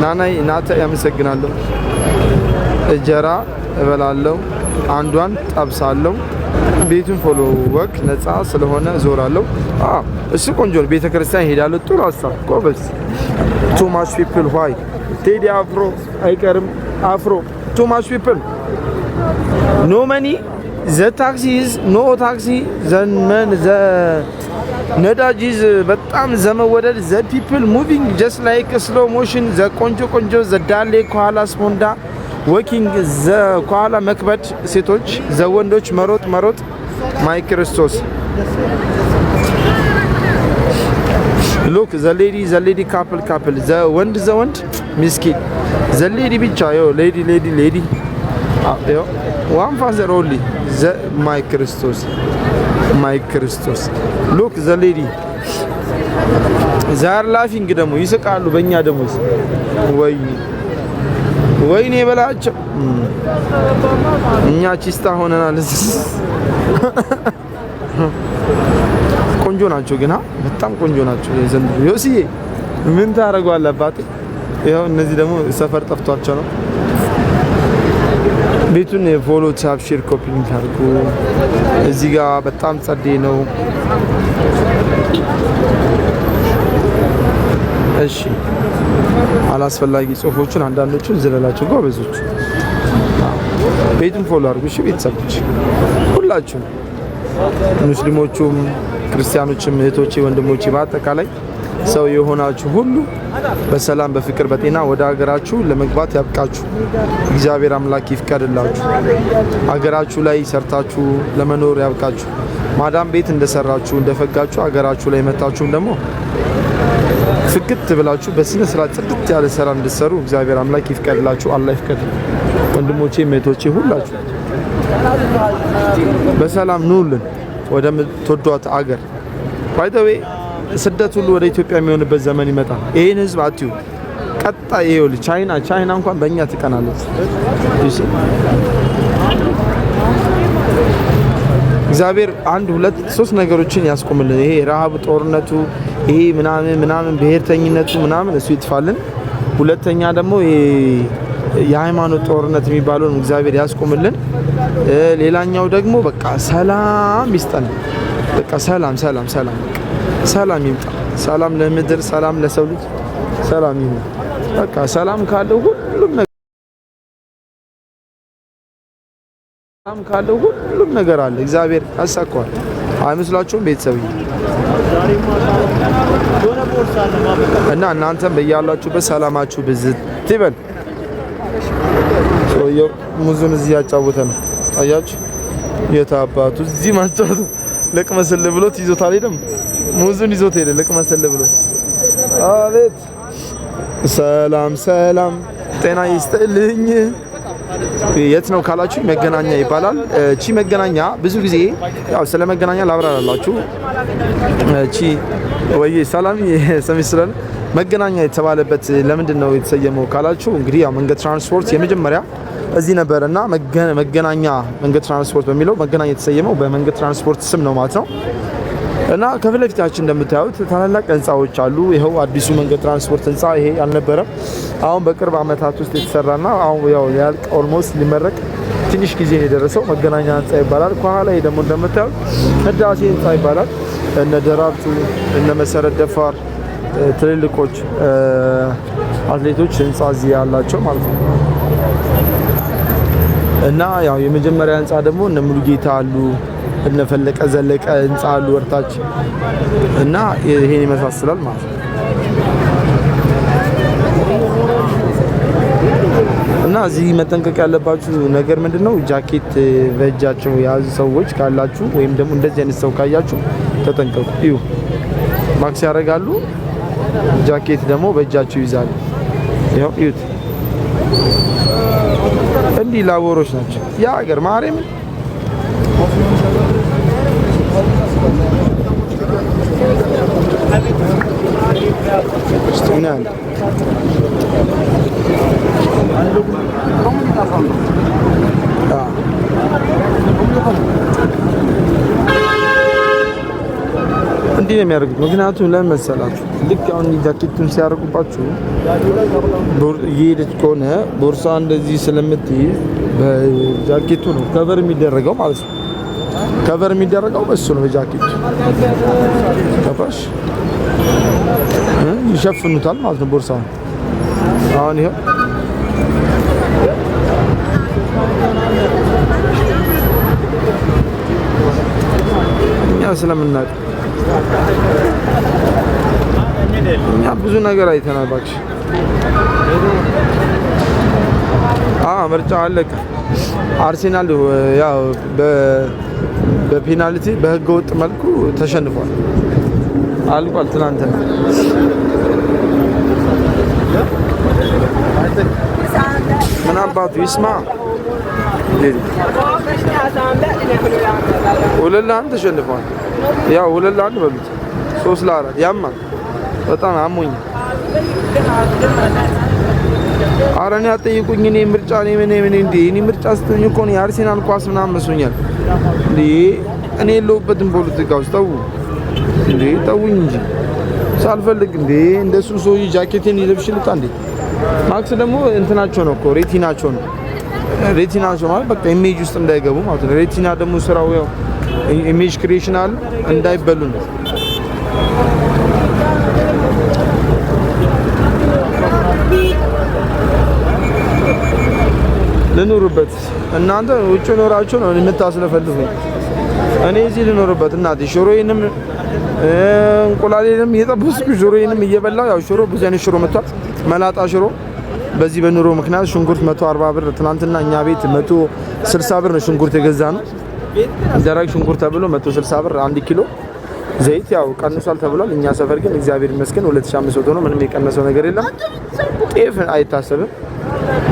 ናናይ ናተ ያመሰግናለሁ። እጀራ እበላለሁ አንዷን ጠብሳለሁ። ቤቱን ፎሎ ወክ ነፃ ስለሆነ ዞራለሁ። እሱ ቆንጆ ነው። ቤተ ክርስቲያን ሄዳለሁ። ጥሩ ሀሳብ ጎበዝ። too much people why ቴዲ አፍሮ አይቀርም አፍሮ too much people no money the taxis no taxi the ነዳጅ በጣም ዘመወደድ the people moving just like slow motion the ቆንጆ the ዳሌ ከኋላ ስፖንዳ ወኪንግ the ከኋላ መክበድ ሴቶች the ወንዶች መሮጥ ማይ ክርስቶስ look the lady couple the ወንድ ምስኪን the lady ብቻ yo lady yo one father only the my ክርስቶስ look the lady ዛር ላፊንግ ደሞ ይስቃሉ በእኛ ደሞዝ ወይኔ በላቸው እኛ ቺስታ ሆነናል። ቆንጆ ናቸው ግን በጣም ቆንጆ ናቸው የዘንድሮ ዮሲዬ ምን ታረጋለህ አባቴ? ይሄው እነዚህ ደግሞ ሰፈር ጠፍቷቸው ነው። ቤቱን ፎሎ ታፕ ሼር ኮፒ አድርጉ። እዚህ ጋር በጣም ጸዴ ነው። እሺ አላስፈላጊ ጽሁፎችን አንዳንዶቹን ዝለላችሁ ጎበዞች። ቤቱን ፎሎ አድርጉ። እሺ ቤተሰቦች ሁላችሁ ሙስሊሞቹም ክርስቲያኖችም እህቶቼ ወንድሞቼ በአጠቃላይ ሰው የሆናችሁ ሁሉ በሰላም በፍቅር በጤና ወደ ሀገራችሁ ለመግባት ያብቃችሁ። እግዚአብሔር አምላክ ይፍቀድላችሁ። ሀገራችሁ ላይ ሰርታችሁ ለመኖር ያብቃችሁ። ማዳም ቤት እንደሰራችሁ እንደፈጋችሁ ሀገራችሁ ላይ መታችሁም ደግሞ ፍቅት ብላችሁ በስነ ስርዓት ጽድት ያለ ስራ እንድትሰሩ እግዚአብሔር አምላክ ይፍቀድላችሁ። አላህ ይፍቀድ። ወንድሞቼ እህቶቼ ሁላችሁ በሰላም ኑልን ወደ ምትወዷት አገር። ባይ ዘ ዌይ ስደት ሁሉ ወደ ኢትዮጵያ የሚሆንበት ዘመን ይመጣል። ይሄን ህዝብ አትዩ ቀጣይ ይኸውልህ ቻይና እንኳን በእኛ ትቀናለች። እግዚአብሔር 1 2 3 ነገሮችን ያስቆምልን። ይሄ ረሃብ ጦርነቱ ይሄ ምናምን ብሔርተኝነቱ ምናምን እሱ ይጥፋልን። ሁለተኛ ደግሞ የሃይማኖት ጦርነት የሚባለውን እግዚአብሔር ያስቆምልን። ሌላኛው ደግሞ በቃ ሰላም ይስጠን። በቃ ሰላም ይምጣ። ሰላም ለምድር፣ ሰላም ለሰው ልጅ፣ ሰላም ይሁን። በቃ ሰላም ካለው ሁሉም ነገር አለ። እግዚአብሔር ያሳካዋል። አይመስላችሁም ቤተሰብ? እና እናንተም በያላችሁበት ሰላማችሁ ብዝት ይበል። ሰውየው ሙዙን እዚህ ያጫወተ ነው። አያችሁ? የታባቱ እዚህ ማጫወቱ ለቅመስል ብሎት ይዞታል። አይደለም ሙዙን ይዞት ሄደ ለቅመስል ብሎት። አቤት ሰላም ጤና ይስጥልኝ። የት ነው ካላችሁ መገናኛ ይባላል። እቺ መገናኛ ብዙ ጊዜ ያው ስለ መገናኛ ላብራራላችሁ። እቺ ወይ ሰላም ሰሚስለን መገናኛ የተባለበት ለምንድን ነው የተሰየመው ካላችሁ እንግዲህ ያው መንገድ ትራንስፖርት የመጀመሪያ እዚህ ነበርና መገናኛ መንገድ ትራንስፖርት በሚለው መገናኛ የተሰየመው በመንገድ ትራንስፖርት ስም ነው ማለት ነው። እና ከፊት ለፊታችን እንደምታዩት ታላላቅ ህንጻዎች አሉ። ይሄው አዲሱ መንገድ ትራንስፖርት ህንጻ ይሄ ያልነበረ አሁን በቅርብ አመታት ውስጥ የተሰራና አሁን ያው ያልቅ ኦልሞስት ሊመረቅ ትንሽ ጊዜ የደረሰው መገናኛ ህንጻ ይባላል። ከኋላ ይሄ ደግሞ እንደምታዩት ህዳሴ ህንጻ ይባላል። እነ ደራርቱ እነ መሰረት ደፋር ትልልቆች አትሌቶች ህንጻ እዚህ ያላቸው ማለት ነው። እና ያው የመጀመሪያ ህንጻ ደግሞ እነ ሙሉጌታ አሉ እነ ፈለቀ ዘለቀ ህንጻ አሉ ወርታች እና ይሄን ይመሳሰላል ማለት ነው። እና እዚህ መጠንቀቅ ያለባችሁ ነገር ምንድነው? ጃኬት በእጃቸው የያዙ ሰዎች ካላችሁ ወይም ደግሞ እንደዚህ አይነት ሰው ካያችሁ ተጠንቀቁ። እዩ ማክስ ያደርጋሉ፣ ጃኬት ደግሞ በእጃቸው ይዛሉ። ይሄው እዩት፣ እንዲህ ላቦሮች ናቸው ያ ሀገር ማርያም استنان እንዲህ ነው የሚያደርጉት። ምክንያቱም ለምን መሰላችሁ? ልክ አሁን ጃኬቱን ሲያደርጉባችሁ እየሄደች ከሆነ ቦርሳ እንደዚህ ስለምትይዝ በጃኬቱ ነው ከቨር የሚደረገው ማለት ነው። ከቨር የሚደረገው በሱ ነው በጃኬቱ ከፋሽ ይሸፍኑታል ማለት ነው ቦርሳውን። አሁን ይሄው እኛ ስለምናውቅ እኛ ብዙ ነገር አይተናል። እባክሽ ምርጫ አለቀ። አርሴናል ያው በፔናልቲ በህገ ወጥ መልኩ ተሸንፏል። አልቋል ትናንትና። ምን አባቱ ይስማ። ሁለት ለአንድ ተሸንፏል። ያው ሁለት ለአንድ በሉት 3-4 ያማል። በጣም አሞኛል። ኧረ እኔ አትጠይቁኝ። እኔ ምርጫ እኔ ምርጫ ስትሆኝ እኮ ነው የአርሴናል ኳስ ምናምን መስሎኛል እንዴ። እኔ የለሁበትም ፖለቲካ ውስጥ። ተውኝ እንጂ ሳልፈልግ እንዴ። እንደሱ ሰውዬ ጃኬቴን ይለብሽልታ እንዴ። ማክስ ደግሞ እንትናቸው ነው እኮ ሬቲናቸው ነው። ሬቲናቸው ማለት በቃ ኢሜጅ ውስጥ እንዳይገቡ ማለት ነው። ሬቲና ደግሞ ስራው ያው ኢሜጅ ክሪኤሽን አለ እንዳይበሉ ነው። ልኑርበት። እናንተ ውጭ ኖራችሁ ነው የምታስለፈልፉኝ። እኔ እዚህ ልኖርበት እናቴ። ሽሮዬንም እንቁላሌንም እየጠበስኩ ሽሮዬንም እየበላው። ያው ሽሮ ብዙ አይነት ሽሮ መጥቷል። መላጣ ሽሮ በዚህ በኑሮ ምክንያት ሽንኩርት 140 ብር፣ ትናንትና እኛ ቤት 160 ብር ነው ሽንኩርት የገዛ ነው። ደረቅ ሽንኩርት ተብሎ 160 ብር 1 ኪሎ። ዘይት ያው ቀንሷል ተብሏል። እኛ ሰፈር ግን እግዚአብሔር ይመስገን 2500 ነው። ምንም የቀነሰው ነገር የለም። ጤፍ አይታሰብም።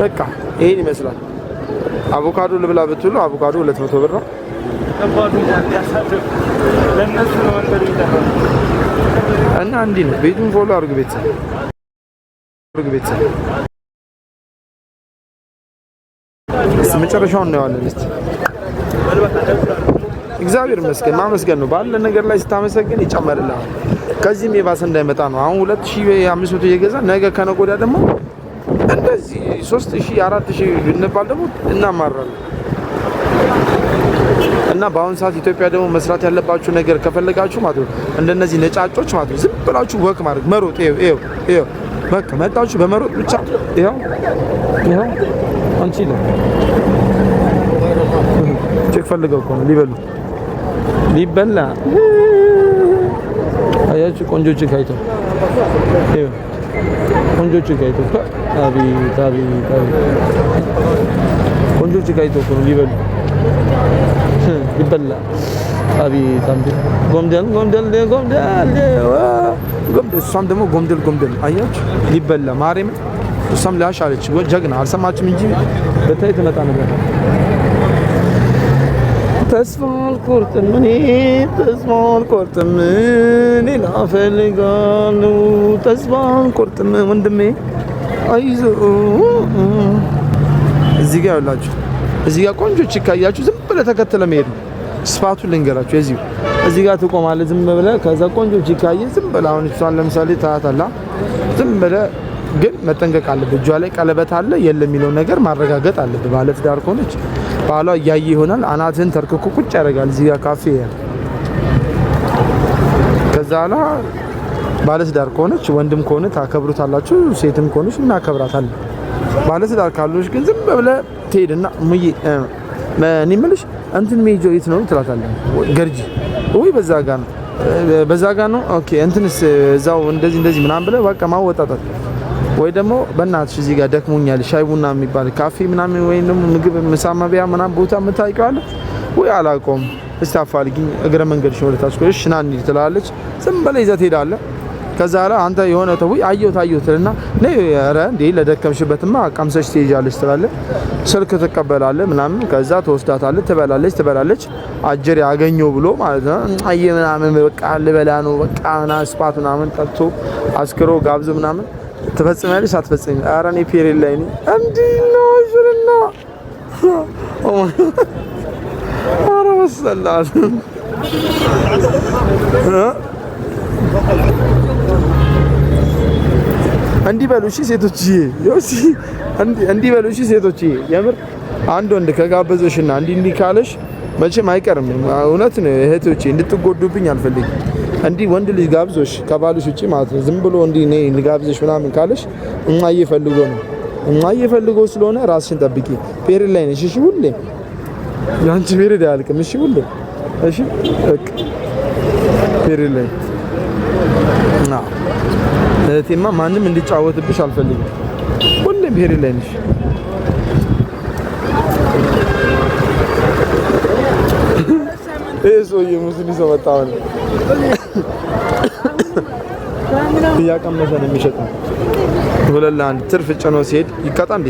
በቃ ይሄን ይመስላል። አቮካዶ ልብላ ብትሉ አቮካዶ 200 ብር ነው። እና እንዲህ ነው። ቤቱን ፎሎ አድርጉ ቤተሰብ። መጨረሻውን ነው ያለን። እስቲ እግዚአብሔር ይመስገን ማመስገን ነው። ባለ ነገር ላይ ስታመሰግን ይጨመርልሃል። ከዚህም የባሰ እንዳይመጣ ነው። አሁን 2500 እየገዛ ነገ ከነገ ወዲያ ደግሞ እንደዚህ 3000 4000 ብንባል ደግሞ እናማራለን። እና በአሁን ሰዓት ኢትዮጵያ ደግሞ መስራት ያለባችሁ ነገር ከፈለጋችሁ ማለት ነው እንደነዚህ ነጫጮች ማለት ነው ዝም ብላችሁ ወክ ማድረግ መሮጥ። ይሄው በቃ መጣችሁ በመሮጥ ብቻ። ይሄው አንቺ ቼክ ፈልገው እኮ ነው ሊበላ አያችሁ። ቆንጆች ካይተው ይሄው ቆንጆች ካይተው አቤት ቆንጆች ካይተው እኮ ነው ሊበሉ ይበላ። አቤት ጎምደል እሷም ደግሞ ጎምደል አያችሁ ሊበላ ማርያም። እሷም ላሽ አለች ጀግና። አልሰማችም እንጂ በታይ ትመጣ ነበር። ተስፋ አልቆርጥም ሌላ እፈልጋለሁ። ተስፋ አልቆርጥም ወንድሜ አይዞህ። እዚህ ጋር ያላችሁ እዚህ ጋር ቆንጆች ይካያችሁ። ዝም ብለህ ተከተለ መሄድ ነው። ስፋቱን ልንገራችሁ። እዚህ ጋር ትቆማለህ ዝም ብለህ። ከዛ ቆንጆች ይካየ ዝም ብለህ አሁን እሷን ለምሳሌ ታያታለህ። ዝም ብለህ ግን መጠንቀቅ አለብህ። እጇ ላይ ቀለበት አለ የለም የሚለው ነገር ማረጋገጥ አለብህ። ባለትዳር ከሆነች ባሏ እያየ ይሆናል። አናትህን ተርክኮ ቁጭ ያደርጋል። እዚህ ጋር ካፌ ከዛ ላ ባለትዳር ከሆነች ወንድም ከሆነ ታከብሩታላችሁ። ሴትም ከሆነች እናከብራታለን። ባለትዳር ካሉሽ ግን ዝም ብለህ ትሄድና ሙዬ እኔ የምልሽ እንትን ሜጆ የት ነው ትላታለህ። ገርጂ ወይ በዛ ጋ ነው ኦኬ እንትንስ እዛው እንደዚህ ምናምን ብለህ በቃ ማወጣጣት። ወይ ደግሞ በእናትሽ እዚህ ጋር ደክሞኛል ሻይ ቡና የሚባል ካፌ ምናምን ወይ ደግሞ ምግብ ምሳ መብያ ምናምን ቦታ የምታውቂዋለ ወይ አላውቀውም። እስቲ አፋልጊኝ እግረ መንገድሽ ወደ ታች ቆይሽ ና እንሂድ ትላለች። ዝም ብለህ ይዘህ ትሄዳለህ። ከዛ ላይ አንተ የሆነ ተውይ አየሁትና ነይ ኧረ እንዴ ለደከምሽበትማ ቀምሰሽ ትሄጃለሽ ትላለህ። ስልክ ትቀበላለህ ምናምን። ከዛ ተወስዳታለህ። ትበላለች። አጀር ያገኘው ብሎ ማለት ነው አየ ምናምን በቃ ልበላ ነው በቃ ና ስፓት ምናምን ጠጥቶ አስክሮ ጋብዞ ምናምን ትፈጽማለሽ። አትፈጽም? ኧረ እኔ ፔሬድ ላይ ነኝ እንዴ ነው ሽርና ኧረ ወሰላል እንዲህ በሉ እሺ ሴቶችዬ፣ እንዲህ በሉ እሺ ሴቶችዬ። የምር አንድ ወንድ ከጋበዘሽና እንዲህ ካለሽ መቼም አይቀርም። እውነት ነው እህቶቼ፣ እንድትጎዱብኝ አልፈልግም። እንዲህ ወንድ ልጅ ጋብዞሽ ከባልሽ ውጪ ማለት ነው ዝም ብሎ እንዲህ ነይ ልጋብዘሽ ምናምን ካለሽ እማዬ ፈልጎ ነው። እማዬ ፈልጎ ስለሆነ ራስሽን ጠብቂ። ፔሬድ ላይ ነሽ እሺ? ሁሌ ያንቺ ፔሬድ አያልቅም እሺ? ሁሌ እሺ? በቃ ፔሬድ ላይ እህቴማ ማንም እንዲጫወትብሽ አልፈልግም። ሁሌም ፔሬድ ላይ ነሽ። ሰውዬ ሙስሊም ሰው መጣ ነው እያቀመሰ ነው የሚሸጠው። ሁለት ለአንድ ትርፍ ጭኖ ሲሄድ ይቀጣ እንዴ?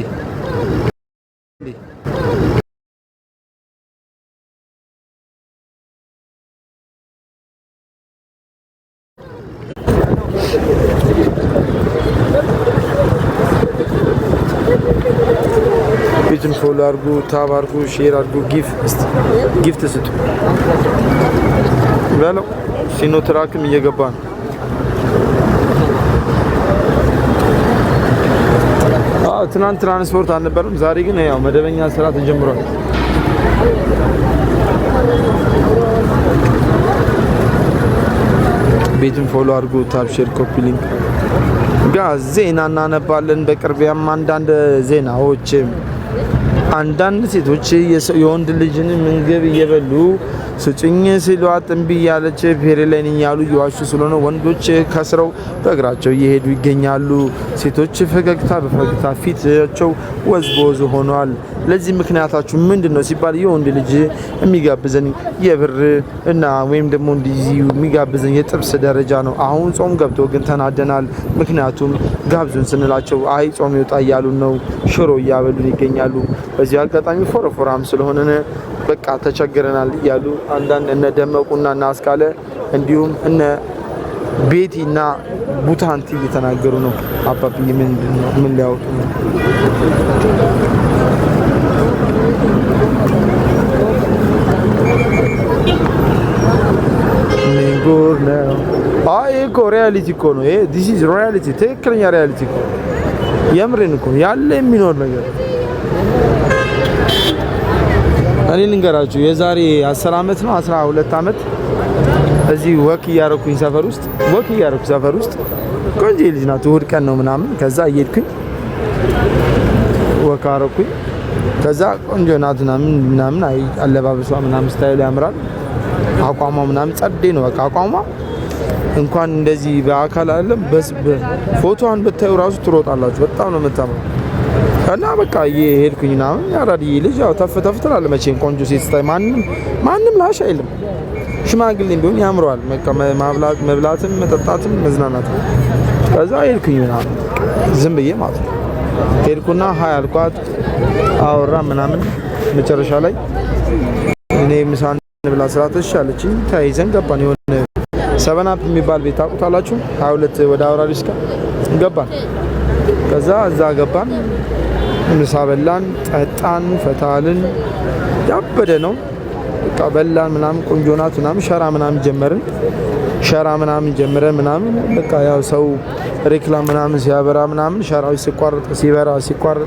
ፔጅን ፎሎ አድርጉ፣ ታብ አድርጉ፣ ሼር አድርጉ፣ ጊፍት ስጡ በለው። ሲኖ ትራክም እየገባ ነው። ትናንት ትራንስፖርት አልነበረም። ዛሬ ግን ያው መደበኛ ስራ ተጀምሯል። ቤትን ፎሎ አድርጉ፣ ታብ፣ ሼር፣ ኮፒ ሊንክ። ዜና እናነባለን በቅርቢያም አንዳንድ ዜናዎች አንዳንድ ሴቶች የወንድ ልጅን ምግብ እየበሉ ስጭኝ ሲሏት እምቢ ያለች ፔሬድ ላይ ነኝ ያሉ እየዋሹ ስለሆነ ወንዶች ከስረው በእግራቸው እየሄዱ ይገኛሉ። ሴቶች ፈገግታ በፈገግታ ፊታቸው ወዝ በወዝ ሆኗል። ለዚህ ምክንያታችሁ ምንድነው ሲባል የወንድ ልጅ የሚጋብዘን የብር እና ወይም ደግሞ እንደዚህ የሚጋብዘን የጥብስ ደረጃ ነው። አሁን ጾም ገብቶ ግን ተናደናል። ምክንያቱም ጋብዙን ስንላቸው አይ ጾም ይወጣ እያሉን ነው። ሽሮ እያበሉን ይገኛሉ። በዚህ አጋጣሚ ፎረፎራም ስለሆነ በቃ ተቸግረናል እያሉ አንዳንድ እነ ደመቁና እና አስካለ እንዲሁም እነ ቤቲና ቡታንቲ እየተናገሩ ነው። አባብዬ ምን ሊያወጡ ነው? ንጉር ነው። አይ እኮ ሪያሊቲ እኮ ነው ይሄ። ዲስ ኢዝ ሪያሊቲ፣ ትክክለኛ ሪያሊቲ እኮ የምሬን እኮ ያለ የሚኖር ነገር። እኔ ልንገራችሁ የዛሬ 10 አመት ነው 12 አመት እዚህ ወክ እያረኩኝ ሰፈር ውስጥ ቆንጆ ልጅ ናት። እሑድ ቀን ነው ምናምን። ከዛ እየሄድኩኝ ወክ አረኩኝ። ከዛ ቆንጆ ናት ምናምን አለባበሷ ምናምን ስታይሉ ያምራል። አቋሟ ምናምን ጸዴ ነው። በቃ አቋሟ እንኳን እንደዚህ በአካል አይደለም ፎቶዋን ብታዩ ራሱ ትሮጣላችሁ። በጣም ነው የምታምረው። እና በቃ እየሄድኩኝ ምናምን ያራድዬ ልጅ ያው ተፍ ትላለች መቼም ቆንጆ ሴት ስታይ ማንም ላሽ አይልም። ሽማግሌ ቢሆን ያምረዋል። በቃ መብላትም መጠጣትም መዝናናትም። ከዛ ሄድኩኝ ምናምን ዝም ብዬ ማለት ነው። ሄድኩና ሀይ አልኳት፣ አወራ ምናምን። መጨረሻ ላይ እኔ ምሳን ብላ ስራት እሺ አለችኝ። ተያይዘን ገባን። የሆነ 7 አፕ የሚባል ቤት ታውቁታላችሁ? 22 ወደ አውራሪስ ጋር ገባን። ከዛ እዛ ገባን፣ ምሳ በላን፣ ጠጣን፣ ፈታልን። ያበደ ነው በቃ በላን ምናምን። ቆንጆ ናት ምናምን። ሸራ ምናምን ጀመረን ምናምን። በቃ ያው ሰው ሬክላም ምናምን ሲያበራ ምናምን ሸራው ሲቋረጥ